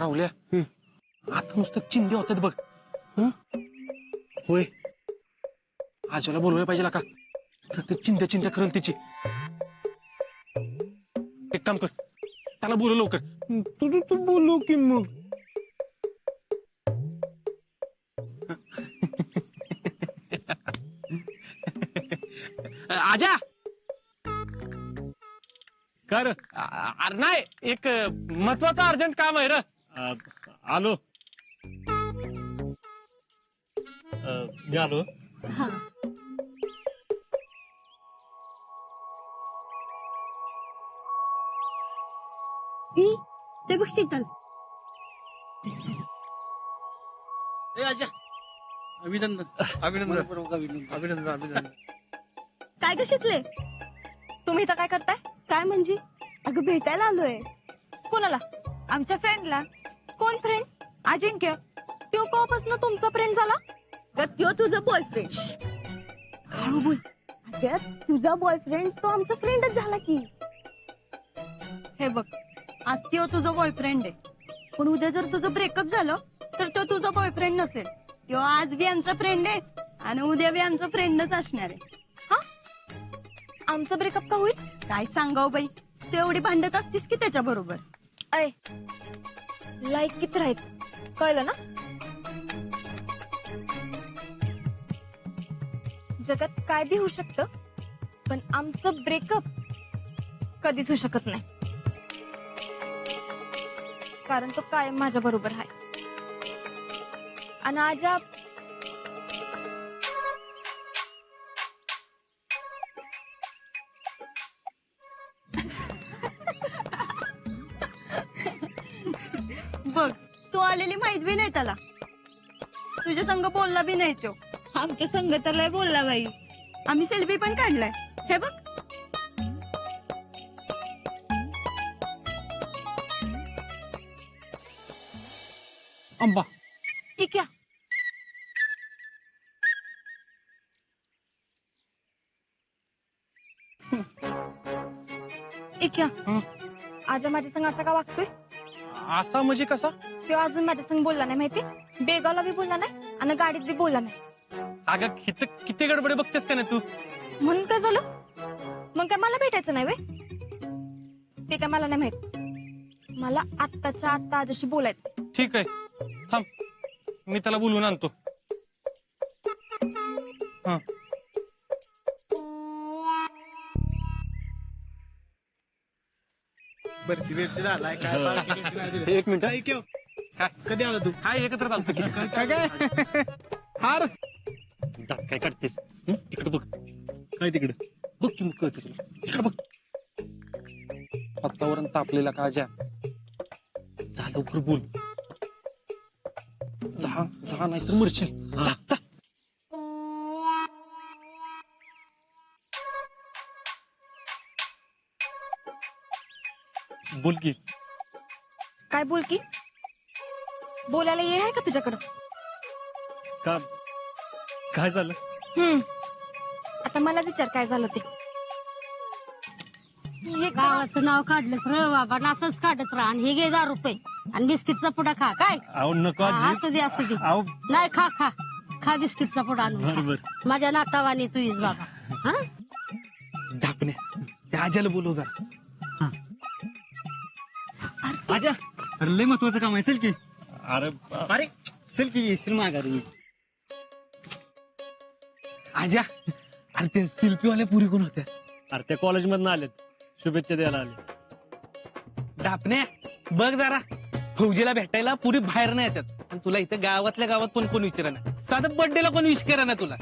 राहुल्या आता नुसतं चिंध्या होतात बघ. होय आजोला बोलवायला पाहिजे का तर ते चिंध्या चिंध्या करल तिची. एक काम कर त्याला बोलव लवकर. तुझं तू बोलू की मग. आजा कर अरे नाही एक महत्वाचं अर्जंट काम आहे र. आलो. मी आलो. ते बघ शीतल. अभिनंदन अभिनंदन अभिनंदन अभिनंदन. काय ग शिकले तुम्ही इथं काय करताय? काय म्हणजे? अगं भेटायला आलोय. कोणाला? आमच्या फ्रेंडला. कोण फ्रेंड? अजिंक्य. तो कवापासून तुमचा फ्रेंड झाला? तो तुझा बॉयफ्रेंड. हळू बोल. अगं तुझा बॉयफ्रेंड तो आमचा फ्रेंडच झाला की. हे बघ आज तो तुझा बॉयफ्रेंड आहे पण उद्या जर तुझं ब्रेकअप झालं तर तो तुझा बॉयफ्रेंड नसेल. तो आज बी आमचा फ्रेंड आहे आणि उद्या बी आमचा फ्रेंडच असणार आहे. आमचं ब्रेकअप का होईल? काय सांगाव बाई तू एवढी भांडत असतीस की त्याच्या बरोबर. अय लाईक किती राहायचं कळलं ना? जगात काय बी होऊ शकतं पण आमचं ब्रेकअप कधीच होऊ शकत नाही कारण तो कायम माझ्या बरोबर आहे. आणि आजा बघ तू आलेली माहित बी नाही त्याला. तुझ्या संग बोलला बी नाही तो. आमच्या संग तर लय बोलला बाई. आम्ही सेल्फी पण काढलाय. हे बघ अंबा ये क्या? ये क्या? आजा माझ्या संग असा का वागतोय? असा म्हणजे कसा? तो अजून माझ्या संग बोलला नाही माहिती. बेगावला बी बोलला नाही आणि गाडीत बी बोलला नाही. अगं किती गडबडे बघतेस का नाही तू? म्हणून काय झालं? मग काय मला भेटायचं नाही वे? ते काय मला नाही माहित. मला आत्ताच्या आत्ता आजाशी बोलायचं. ठीक आहे थांब मी त्याला बोलवून आणतो. हा भरती भेटते झालाय काय. एक मिनिट. काय कधी आला तू? काय एकत्र चालतं की काय काय हार दात काय काढतेस? तिकडे बघ काय तिकडे. बघ की मग कळतं तुला. तिकडे बघ वातावरण तापलेला काजा. जा लवकर बोल. जा जा नाहीतर मरशील. जा जा. बोल की. काय बोल की? बोलायला येळ आहे का तुझ्याकडं? का काय झालं? आता मला विचार काय झालं ते. हे गावाचं नाव काढलंच र बाबा. असंच काढत राहा आणि हे घे 10 रुपये आणि बिस्किटचा पुडा खा. काय अहो नको असू दे असू दे. अहो नाही खा खा खा बिस्किटचा पुडा आणून खा. बरोबर. माझ्या नातावानी तू येस बाबा. हा ढापण्या त्या आज्याला बोलव जरा. आजा अरे लय महत्वाचं काम आहे. चल की. अरे अरे चल की येशील माघारी. आजा अरे ते शिल्पीवाल्या पुरी कोण होत्या? अरे त्या कॉलेज मधून आलेत शुभेच्छा द्यायला आले. ढापण्या बघ जरा फौजीला भेटायला पुरी बाहेर नाही येतात आणि तुला इथं गावातल्या गावात पण कोण विचारा ना. साधं बर्थडेला कोण विश करा ना तुला.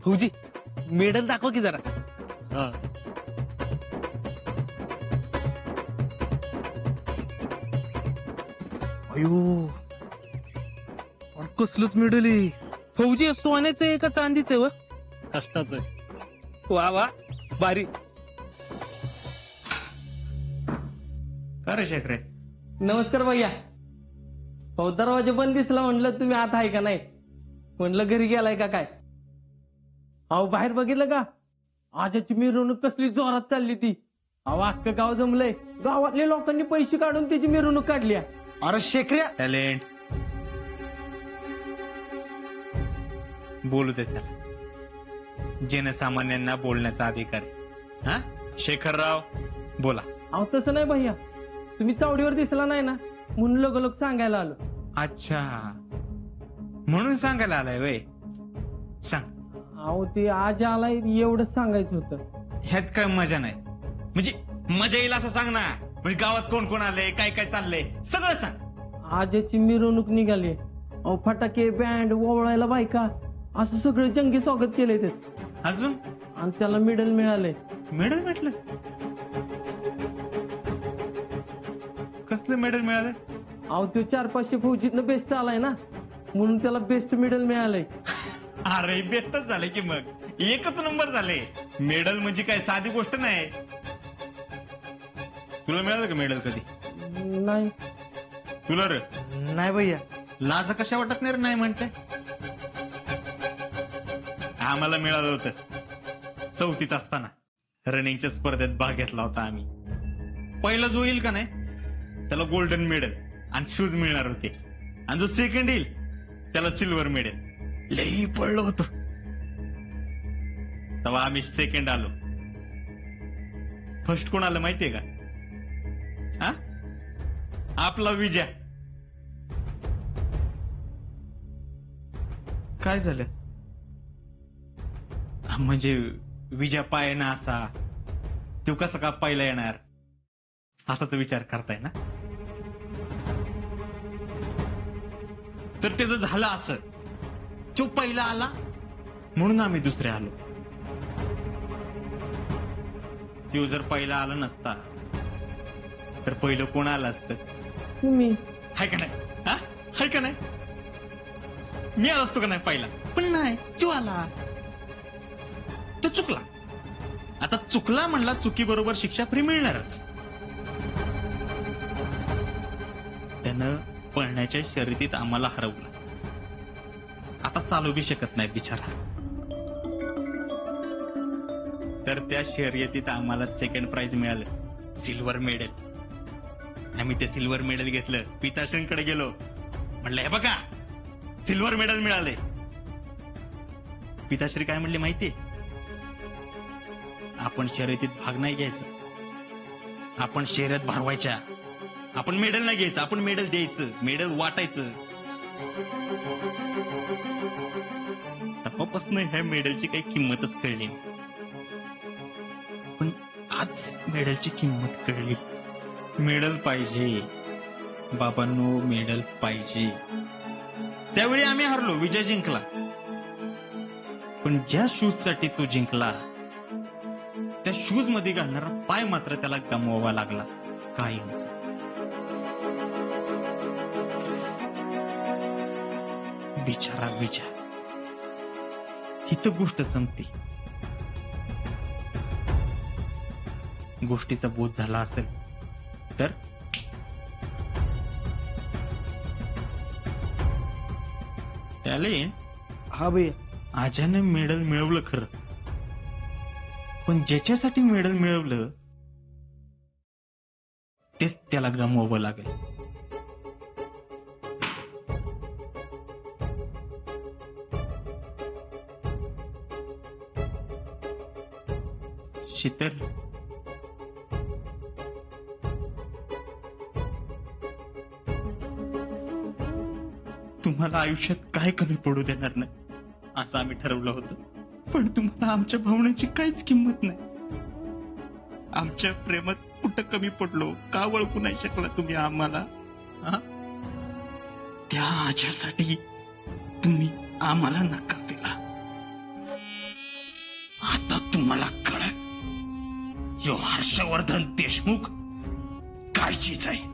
फौजी मेडल दाखव की जरा. हा अयो कसलंच मेडल आहे. फौजी सोन्याचं आहे का चांदीचं आहे? व कष्टाच आहे. वा वा भारी. अरे शेखरे नमस्कार भैया. हो दरवाजा बंद दिसला म्हणलं तुम्ही आत आहे का नाही. म्हणलं घरी गेलाय का काय. अहो बाहेर बघितलं का आजाची मिरवणूक कसली जोरात चालली ती. अहो अख्खं गाव जमलंय. गावातल्या लोकांनी पैसे काढून त्याची मिरवणूक काढली आहे. अरे शेखऱ्या, टॅलेंट बोलू दे त्याला. जनसामान्यांना बोलण्याचा अधिकार आहे. हा शेखरराव बोला. अहो तसं नाही भैया, तुम्ही चावडीवर दिसला नाही ना म्हणून लोक सांगायला आलो. अच्छा म्हणून सांगायला आलाय वय. सांग. अहो ते आज आलाय एवढंच सांगायचं होतं. ह्यात काय मजा नाही. म्हणजे मजा येईल असं सांग ना. म्हणजे गावात कोण कोण आले, काय काय चाललंय सगळं सांग. आजची मिरवणूक निघाली. अहो फटाके बँड ओवळायला बायका असं सगळं जंगी स्वागत केलंय त्याच. अजून आणि त्याला मेडल मिळालंय. मेडल म्हटलं. कसलं मेडल मिळालं. अहो तो 400-500 फौजीतनं बेस्ट आलाय ना म्हणून त्याला बेस्ट मेडल मिळालंय. अरे बेतच झाले की मग. एकच नंबर झाले. मेडल म्हणजे काय साधी गोष्ट नाही. तुला मिळालं का मेडल कधी. नाही. तुला रे नाही भैया. लाज कशा वाटत नाही रे नाही म्हणते. आम्हाला मिळालं होतं 4थीत असताना. रनिंगच्या स्पर्धेत भाग घेतला होता आम्ही. पहिला जो येईल का नाही त्याला गोल्डन मेडल आणि शूज मिळणार होते. आणि जो सेकंड येईल त्याला सिल्वर मेडल. लई पडलो होतो तेव्हा. आम्ही सेकंड आलो. फर्स्ट कोण आलं माहितीये का. हा आपला विजय. काय झालं. म्हणजे विजय पायना असा तो कसा का पहिला येणार असाच विचार करताय ना. तर त्याचं झालं असं. तो पहिला आला म्हणून आम्ही दुसरे आलो. तो जर पहिला आला नसता तर पहिलं कोण आलं असतं. तुम्ही. हाय का नाही. हा हाय का नाही. मी आलो असतो का नाही पहिला. पण नाही तो आला. तो चुकला. आता चुकला म्हणला चुकी बरोबर शिक्षा फ्री मिळणारच. त्यानं पळण्याच्या शर्यतीत आम्हाला हरवलं. आता चालू बी शकत नाही बिचारा. तर त्या शर्यतीत आम्हाला सेकंड प्राइज मिळालं सिल्वर मेडल. आम्ही ते सिल्वर मेडल घेतलं. पिताश्रींकडे गेलो. म्हणलं हे बघा सिल्वर मेडल मिळाले. पिताश्री काय म्हणले माहितीये. आपण शर्यतीत भाग नाही घ्यायचा. आपण शर्यत भरवायच्या. आपण मेडल नाही घ्यायचं. आपण मेडल द्यायचं. मेडल वाटायचं. तेव्हापासून ह्या मेडलची काही किंमतच कळली. पण आज मेडलची किंमत कळली. मेडल पाहिजे बाबांनो. मेडल पाहिजे. त्यावेळी आम्ही हरलो. विजय जिंकला. पण ज्या शूज साठी तो जिंकला त्या शूज मध्ये घालणारा पाय मात्र त्याला गमवावा लागला कायमचा. बिचारा विजय. इथं गोष्ट संपते. गोष्टीचा बोध झाला असेल तर टॅलेंट. हा भैया. आजाने मेडल मिळवलं खरं. पण ज्याच्यासाठी मेडल मिळवलं तेच त्याला गमवावं लागेल. शीतल तुम्हाला आयुष्यात काय कमी पडू देणार नाही असं आम्ही ठरवलं होतं. पण तुम्हाला आमच्या भावनेची काहीच किंमत नाही. आमच्या प्रेमात कुठं कमी पडलो का ओळखू नाही शकला तुम्ही आम्हाला. हा? त्या आज्यासाठी तुम्ही आम्हाला नकार दिला. आता तुम्हाला कळलं यो हर्षवर्धन देशमुख काय चीज आहे.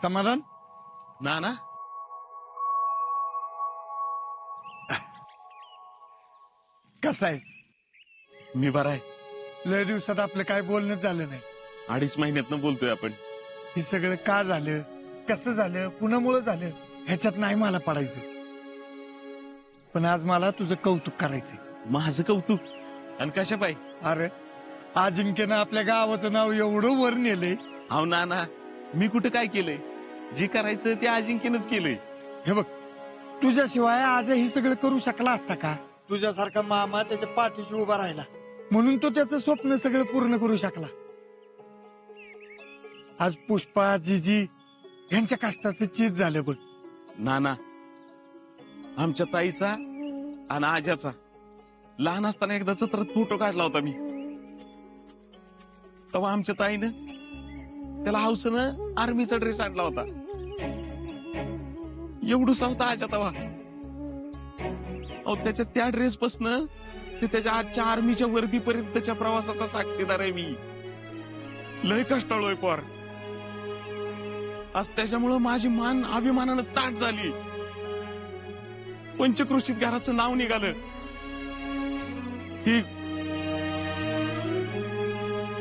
समाधान ना ना कसा आहेस? मी बरा आहे. लय दिवसात आपलं काय बोलणं झालं नाही. 2.5 महिन्यातनं बोलतोय आपण. हे सगळं का झालं, कसं झालं, कुणामुळं झालं ह्याच्यात नाही मला पडायचं. पण आज मला तुझं कौतुक करायचंय. माझं कौतुक आणि कशा पाय? अरे अजिंक्यनं आपल्या गावाचं नाव एवढं वर नेलंय. अहो ना ना मी कुठं काय केलंय? जे करायचं ते अजिंक्यनंच केलंय. हे बघ, तुझ्याशिवाय आज हे सगळं करू शकला असता का? तुझ्यासारखा मामा त्याच्या पाठीशी उभा राहिला म्हणून तो त्याचं स्वप्न सगळं पूर्ण करू शकला. आज पुष्पा जिजी यांच्या कष्टाचं चीज झालं बघ. ना ना आमच्या ताईचा आणि आज्याचा लहान असताना एकदा जत्रात फोटो काढला होता मी. तेव्हा आमच्या ताईनं त्याला हौसनं आर्मीचा ड्रेस आणला होता. एवढूसा होता आजा तेव्हा. अहो त्याच्या त्या ड्रेस पासन ते त्याच्या आजच्या आर्मीच्या वर्दीपर्यंतच्या प्रवासाचा साक्षीदार आहे मी. लय कष्टाळूय पोर. आज त्याच्यामुळं माझी मान अभिमानानं ताट झाली. पंचक्रोशीत घराचं नाव निघालं.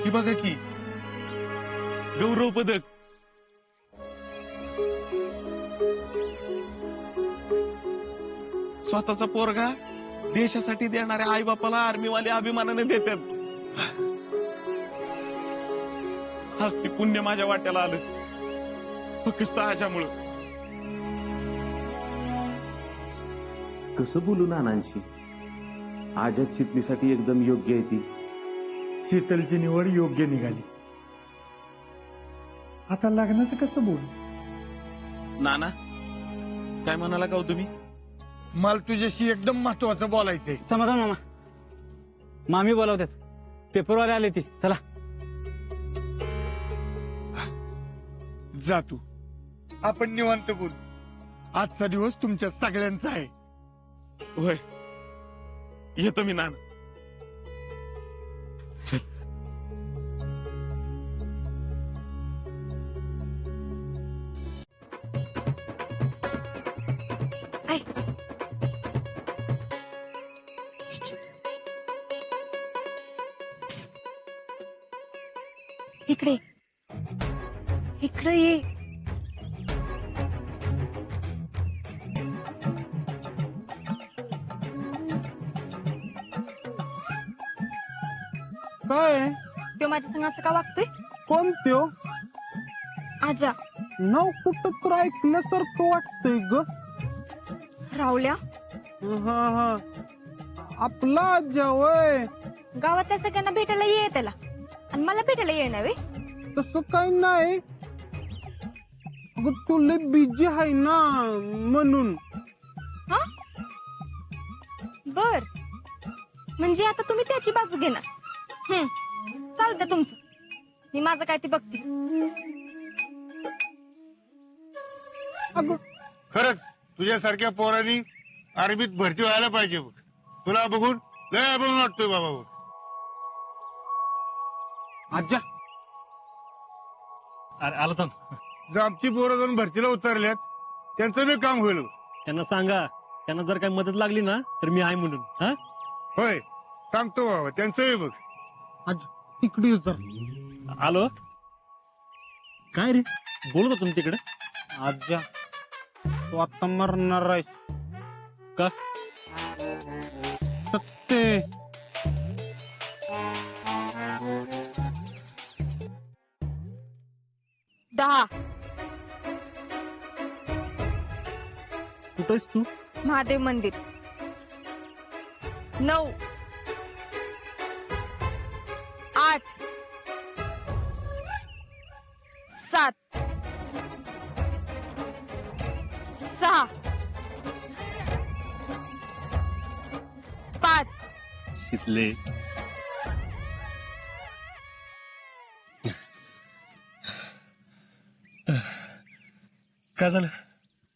ही बघा की गौरव पदक. स्वतःचा पोरगा देशासाठी देणाऱ्या आई बापाला आर्मीवाले अभिमानाने देतात. आज ते पुण्य माझ्या वाट्याला आलं फक्त आज्यामुळं. कसं बोलू नानांशी? आजच चितलीसाठी एकदम योग्य आहे ती. शीतलची निवड योग्य निघाली. आता लग्नाचं कसं बोलू? नाना काय म्हणाला का हो तुम्ही? मला तुझ्याशी एकदम महत्वाचं बोलायचंय. समाधान मामा, मामी बोलावतात. पेपरवाले आले ती. चला जा तू, आपण निवांत बोलू. आजचा दिवस तुमच्या सगळ्यांचा आहे. होय येतो मी नाना. चल. इकडे इकडे ये. काय तो माझ्या संग असं का वागतोय? कोण त्यो? आजा नाव कुठं तर ऐकल्यासारखं वाटतंय ग. रावल्या हा हा आपला आज्या वय. गावातल्या सगळ्यांना भेटायला ये त्याला आणि मला भेटायला ये ना वे. तसं काही नाही. अगं तू लय बिजी आहे ना म्हणून. हा बर, म्हणजे आता तुम्ही त्याची बाजू घेणार. चालू द्या तुमचं, मी माझं काय ते बघते. अगं खरंच तुझ्यासारख्या पोरांनी आर्मीत भरती व्हायला पाहिजे बघ. तुला बघून लय अभिमान वाटतोय बाबा बघ. आज्या अरे आलो थांब. जर आमची पोरं जाऊन भरतीला उतरल्यात त्यांचं बी काम होईल बघ. त्यांना सांगा, त्यांना जर काही मदत लागली ना तर मी आहे म्हणून. हा होय सांगतो बाबा, त्यांचंही बघ. आज इकडे ये जरा. आलो. काय रे बोलत होतो ना तिकडे? आज्या तू आता मरणार आहेस का? सत्य. कुठेस तू? महादेव मंदिर. 9 8 7 6 5 शिकले. काय झालं?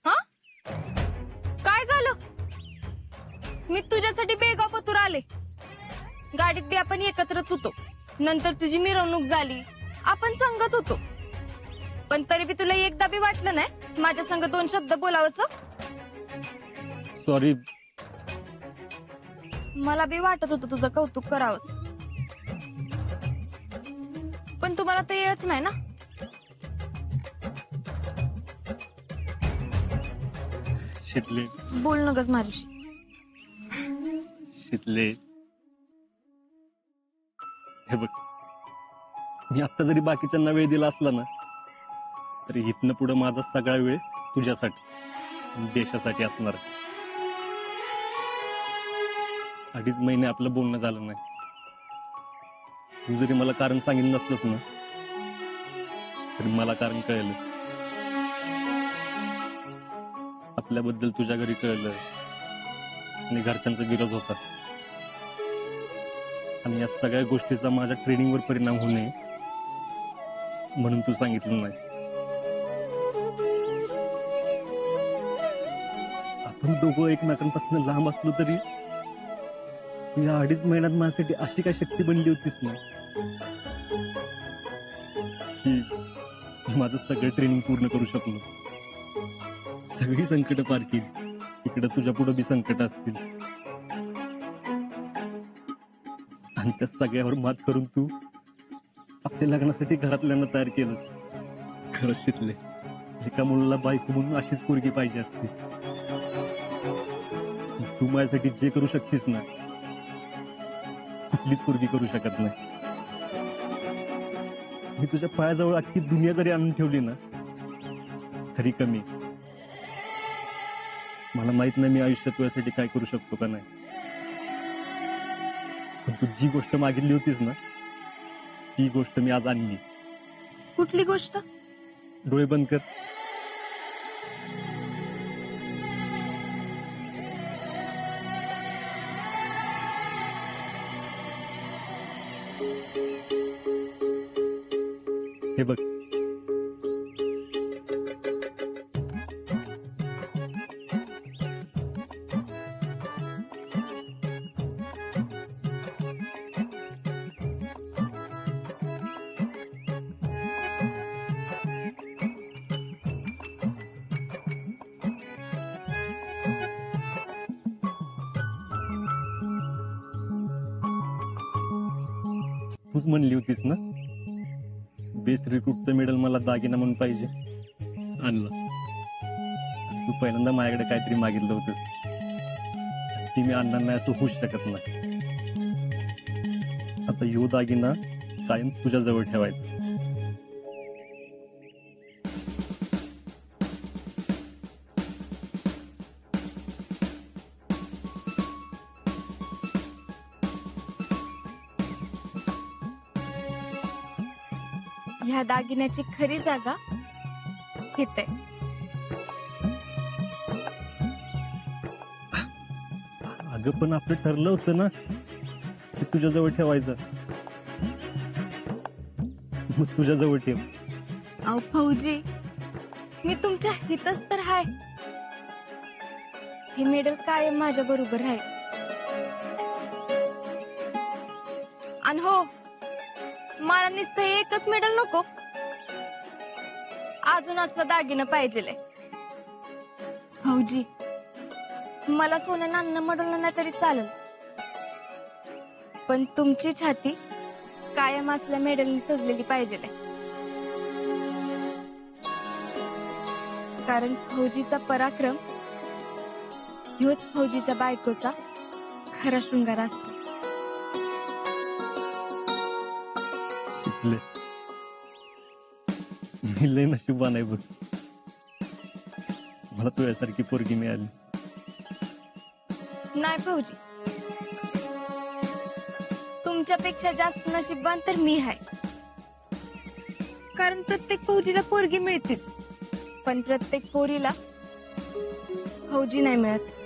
हा काय झालं? मी तुझ्यासाठी बेगापतूर आले. गाडीत बी आपण एकत्रच होतो. नंतर तुझी मिरवणूक झाली, आपण संगच होतो. पण तरी बी तुला एकदा बी वाटलं नाही माझ्या संग 2 शब्द बोलावंस? सॉरी. मला बी वाटत होतं तुझं कौतुक करावंस, पण तुम्हाला ते येळच नाही ना. शितले, बोल नगस माझ्याशी. शितले, हे बघ, मी आता जरी बाकीच्यांना वेळ दिला असला ना तरी इथनं पुढे माझा सगळा वेळ तुझ्यासाठी, देशासाठी असणार. 2.5 महिने आपलं बोलणं झालं नाही. तू जरी मला कारण सांगितलं नसलंस ना तरी मला कारण कळलं. आपल्याबद्दल तुझ्या घरी कळलं आणि घरच्यांचा विरोध होता, आणि या सगळ्या गोष्टीचा माझ्या ट्रेनिंगवर परिणाम होऊ नये म्हणून तू सांगितलं नाही. आपण दोघं एकमेकांपासून लांब असलो तरी तू या 2.5 महिन्यात माझ्यासाठी अशी काय शक्ती बनली होतीस ना की माझं सगळं ट्रेनिंग पूर्ण करू शकलो. सगळी संकट पार केली. इकडे तुझ्या पुढे बी संकट असतील, आणि त्या सगळ्यावर मात करून तू आपल्या लग्नासाठी घरातल्यांना तयार केलं. खरंच शितले, एका मुलाला बायको म्हणून अशीच पोरगी पाहिजे असते. तू माझ्यासाठी जे करू शकतेस ना कुठलीच पोरगी करू शकत नाही. मी तुझ्या पायाजवळ अख्खी दुनिया जरी आणून ठेवली ना तरी कमी. मला माहित नाही मी आयुष्यात तुझ्यासाठी काय करू शकतो का नाही, पण तू जी गोष्ट मागितली होतीस ना ती गोष्ट मी आज आणली. कुठली गोष्ट? डोळे बंद कर. हे बघ, तूच म्हणली होतीस ना बेस्ट रिक्रूटचं मेडल मला दागिना म्हणून पाहिजे. आणलं. तू पहिल्यांदा माझ्याकडे काहीतरी मागितलं होतंस, ती मी आणणार नाही असं होऊच शकत नाही. आता यो दागिना कायम तुझ्या जवळ ठेवायचा. ह्या दागिन्याची खरी जागा इथे. अगं पण आपलं ठरलं होतं ना की तुझ्या जवळ ठेवायचं, मग तुझ्या जवळ ठेव. अहो फौजी, मी तुमच्या हितच तर हाय. हे मेडल कायम माझ्या बरोबर आहे. आणि हो, मला नुसतं एकच मेडल नको, अजून असलं दागिनं पाहिजे. फौजी, मला सोन्यानं अन्न मडवलं नाही तरी चालेल, पण तुमची छाती कायम असल्या मेडलनी सजलेली पाहिजे. कारण फौजीचा पराक्रम ह्योच फौजीच्या बायकोचा खरा शृंगार असतो. मी लय नशीबवान आहे बघ, मला तुझ्यासारखी पोरगी मिळाली. नाही फौजी, तुमच्यापेक्षा जास्त नशीबवान तर मी आहे. कारण प्रत्येक फौजीला पोरगी मिळतेच, पण प्रत्येक पोरीला फौजी नाही मिळत.